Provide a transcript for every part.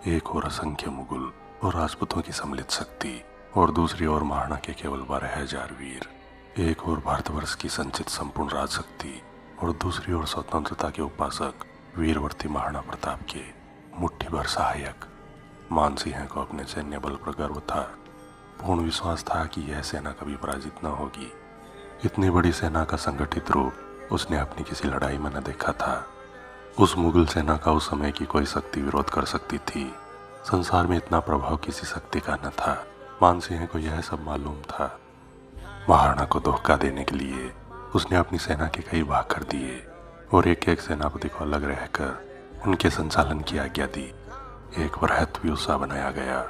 एक ओर असंख्य मुगल और राजपूतों की सम्मिलित शक्ति और दूसरी ओर महाराणा के केवल 12,000 वीर। एक ओर भारतवर्ष की संचित संपूर्ण राजशक्ति और दूसरी ओर स्वतंत्रता के उपासक वीरवर्ती महाराणा प्रताप के मुट्ठी भर सहायक। मानसिंह को अपने सैन्य बल पर गर्व था। पूर्ण विश्वास था कि यह सेना कभी पराजित न होगी। इतनी बड़ी सेना का संगठित रूप उसने अपनी किसी लड़ाई में न देखा था। उस मुगल सेना का उस समय की कोई शक्ति विरोध कर सकती थी। संसार में इतना प्रभाव किसी शक्ति का न था। मानसिंह को यह सब मालूम था। महाराणा को धोखा देने के लिए उसने अपनी सेना के कई भाग कर दिए और एक एक सेनापति को अलग रहकर उनके संचालन की आज्ञा दी। एक बृहत व्यूह बनाया गया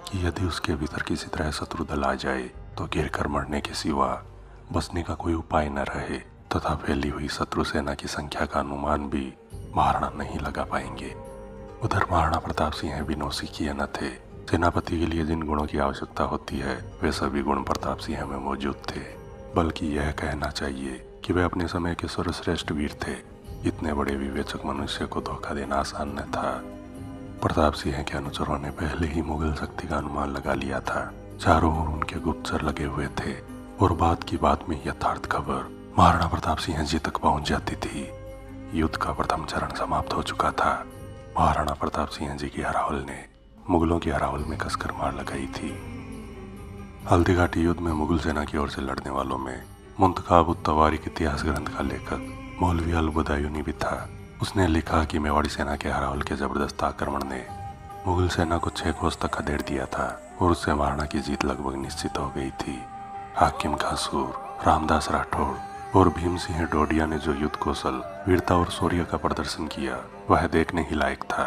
कि यदि उसके भीतर किसी तरह शत्रु दल आ जाए तो गिर कर मरने के सिवा बचने का कोई उपाय न रहे, तथा फैली हुई शत्रु सेना की संख्या का अनुमान भी महाराणा नहीं लगा पाएंगे। उधर महाराणा प्रताप सिंह भी नौसिखिए न थे। सेनापति के लिए जिन गुणों की आवश्यकता होती है वे सभी गुण प्रताप सिंह में मौजूद थे। बल्कि यह कहना चाहिए कि वे अपने समय के सर्वश्रेष्ठ वीर थे। इतने बड़े विवेचक मनुष्य को धोखा देना आसान न था। प्रताप सिंह के अनुचरों ने पहले ही मुगल शक्ति का अनुमान लगा लिया था। चारों ओर उनके गुप्तचर लगे हुए थे और बात की बात में यथार्थ खबर महाराणा प्रताप सिंह जी तक पहुंच जाती थी। युद्ध का प्रथम चरण समाप्त हो चुका था। महाराणा प्रताप सिंह जी की अरावल ने मुगलों की अरावल में कसकर मार लगाई थी। हल्दीघाटी युद्ध में मुगल सेना की ओर से लड़ने वालों में मुंतखाब उत-तवारीख इतिहास ग्रंथ का लेखक मौलवी अल-बदायूनी भी था। उसने लिखा कि मेवाड़ी सेना के अरावल के जबरदस्त आक्रमण ने मुगल सेना को 6 कोस तक खदेड़ दिया था और उससे महाराणा की जीत लगभग निश्चित हो गई थी। हाकिम घासूर, रामदास राठौड़ और भीम सिंह डोडिया ने जो युद्ध कौशल, वीरता और शौर्य का प्रदर्शन किया वह देखने ही लायक था।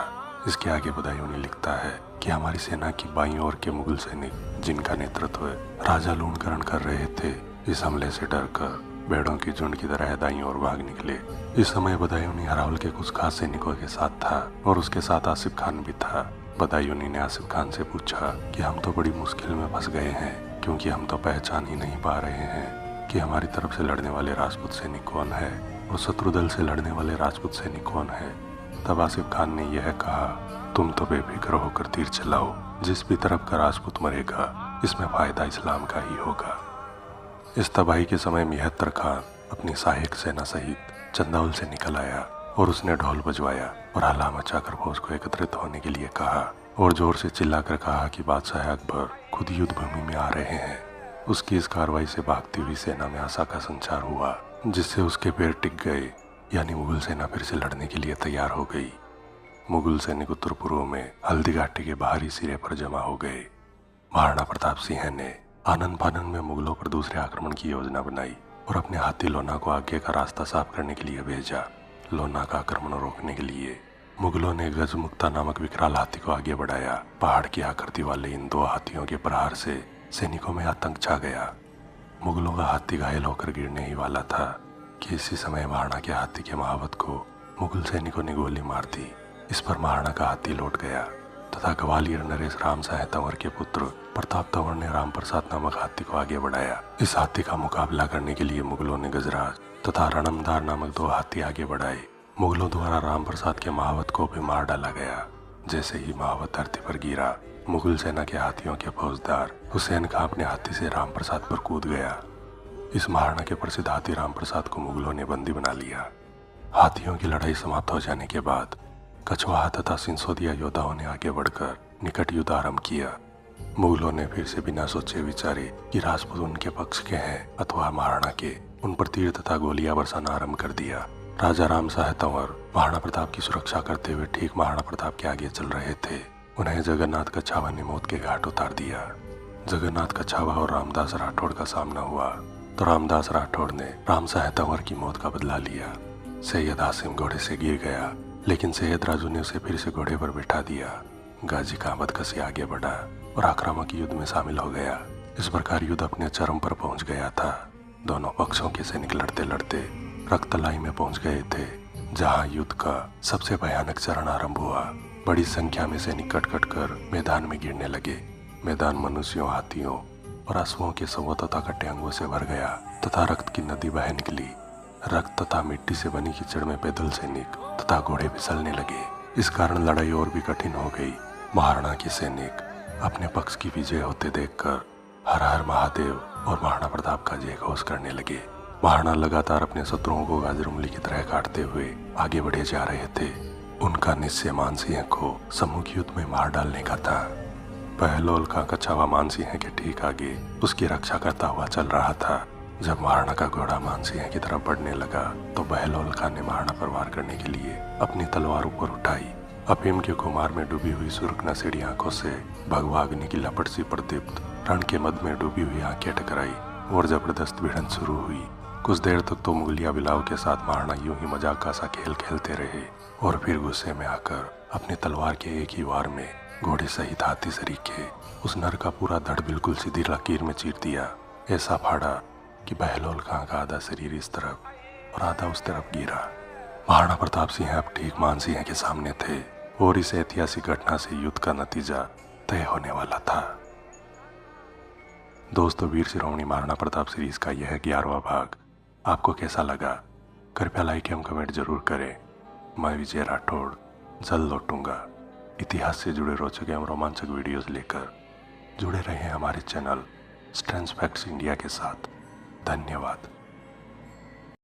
इसके आगे बदायूनी लिखता है कि हमारी सेना की बाईं ओर के मुगल सैनिक, जिनका नेतृत्व राजा लूणकरण कर रहे थे, इस हमले से डरकर भेड़ों की झुंड की तरह दाईं ओर भाग निकले। इस समय बदायूनी अरावल के कुछ खास सैनिकों के साथ था और उसके साथ आसिफ खान भी था। बदायूनी ने आसिफ खान से पूछा कि हम तो बड़ी मुश्किल में फंस गए हैं, क्योंकि हम तो पहचान ही नहीं पा रहे हैं कि हमारी तरफ से लड़ने वाले राजपूत सैनिक कौन है और शत्रु दल से लड़ने वाले राजपूत सैनिक कौन है। तब आसिफ खान ने यह कहा, तुम तो बेफिक्र होकर तीर चलाओ, जिस भी तरफ का राजपूत मरेगा इसमें फायदा इस्लाम का ही होगा। इस तबाही के समय मिहत्तर खान अपनी सहायक सेना सहित चंदाउल से निकल आया और उसने ढोल बजवाया और हल्ला मचाकर फौज को एकत्रित होने के लिए कहा और जोर से चिल्लाकर कहा कि बादशाह अकबर खुद युद्ध भूमि में आ रहे हैं। उसकी इस कार्रवाई से भागती हुई सेना में आशा का संचार हुआ, जिससे उसके पैर टिक गए, यानी मुगल सेना फिर से लड़ने के लिए तैयार हो गई। मुगल सैनिक उत्तर पूर्व में हल्दी घाटी के बाहरी सिरे पर जमा हो गए। महाराणा प्रताप सिंह ने आनन फानन में मुगलों पर दूसरे आक्रमण की योजना बनाई और अपने हाथी लोना को आगे का रास्ता साफ करने के लिए भेजा। लोना का आक्रमण रोकने के लिए मुगलों ने गजमुक्ता नामक विकराल हाथी को आगे बढ़ाया। पहाड़ की आकृति वाले इन 2 हाथियों के प्रहार से सैनिकों में आतंक छा गया। मुगलों का हाथी घायल होकर गिरने ही वाला था कि इसी समय महाराणा के हाथी के महावत को मुगल सैनिकों ने गोली मार दी। इस पर महाराणा का हाथी लौट गया तथा ग्वालियर नरेश राम साह तंवर के पुत्र प्रताप तंवर ने राम प्रसाद नामक हाथी को आगे बढ़ाया। इस हाथी का मुकाबला करने के लिए मुगलों ने गजराज तथा रणमदार नामक 2 हाथी आगे बढ़ाए। मुगलों द्वारा राम प्रसाद के महावत को भी मार डाला गया। जैसे ही महावत धरती पर गिरा, मुगल सेना के हाथियों के फौजदार हुसैन खां अपने हाथी से राम प्रसाद पर कूद गया। इस महाराणा के प्रसिद्ध हाथी राम प्रसाद को मुगलों ने बंदी बना लिया। हाथियों की लड़ाई समाप्त हो जाने के बाद कछवाहा तथा सिंसोदिया योद्धाओं ने आगे बढ़कर निकट युद्ध आरंभ किया। मुगलों ने फिर से बिना सोचे विचारे कि राजपूत उनके पक्ष के हैं अथवा महाराणा के, उन पर तीर तथा गोलियां बरसाना आरंभ कर दिया। राजा राम साह तंवर महाराणा प्रताप की सुरक्षा करते हुए ठीक महाराणा प्रताप के आगे चल रहे थे। उन्हें जगन्नाथ कछावा ने मौत के घाट उतार दिया। जगन्नाथ कछावा और रामदास राठौड़ का सामना हुआ तो रामदास राठौड़ ने राम साह तंवर की मौत का बदला लिया। सैयद हासिम घोड़े से गिर गया, लेकिन सैयद राजू ने उसे फिर से घोड़े पर बिठा दिया। गाजी का बदकसी आगे बढ़ा और आक्रामक युद्ध में शामिल हो गया। इस प्रकार युद्ध अपने चरम पर पहुंच गया था। दोनों पक्षों के सैनिक लड़ते लड़ते रक्तलाई में पहुंच गए थे, जहां युद्ध का सबसे भयानक चरण आरंभ हुआ। बड़ी संख्या में सैनिक कट कट कर मैदान में गिरने लगे। मैदान मनुष्यों, हाथियों और अश्वों के शवों तथा कटे अंगों से भर गया तथा रक्त की नदी बह निकली। रक्त तथा मिट्टी से बनी कीचड़ में पैदल सैनिक तथा घोड़े फिसलने लगे। इस कारण लड़ाई और भी कठिन हो गई। महाराणा के सैनिक अपने पक्ष की विजय होते देखकर हर हर महादेव और महाराणा प्रताप का जय घोष करने लगे। महाराणा लगातार अपने शत्रुओं को गाजर उंगली की तरह काटते हुए आगे बढ़े जा रहे थे। उनका निश्चय मानसिंह को सम्मुख युद्ध में मार डालने का था। बहलोल का कछावा मानसिंह के ठीक आगे उसकी रक्षा करता हुआ चल रहा था। जब महाराणा का घोड़ा मानसिंह की तरफ बढ़ने लगा तो बहलोल खान ने महाराणा पर वार करने के लिए अपनी तलवार ऊपर उठाई। अफीम के कुमार में डूबी हुई सुर्ख नशेड़ी आंखों से भगवा अग्नि की लपट सी प्रदीप्त रण के मद में डूबी हुई आंखें टकराई और जबरदस्त भिड़ंत शुरू हुई। कुछ देर तक तो मुगलिया बिलाव के साथ महाराणा यूं ही मजाक का सा खेल खेलते रहे और फिर गुस्से में आकर अपनी तलवार के एक ही वार में घोड़े सहित हाथी सरीखे उस नर का पूरा धड़ बिल्कुल सीधी लकीर में चीर दिया। ऐसा फाड़ा कि बहलोल खां का आधा शरीर इस तरफ और आधा उस तरफ गिरा। महाराणा प्रताप सिंह अब ठीक मानसिंह के सामने थे और इस ऐतिहासिक घटना से युद्ध का नतीजा तय होने वाला था। दोस्तों, वीर शिरोमणि महाराणा प्रताप सीरीज का यह 11वां भाग आपको कैसा लगा? कृपया लाइक एवं कमेंट जरूर करें। मैं विजय राठौड़ जल्द लौटूंगा इतिहास से जुड़े रोचक एवं रोमांचक वीडियोस लेकर। जुड़े रहें हमारे चैनल स्ट्रेंज फैक्ट्स इंडिया के साथ। धन्यवाद।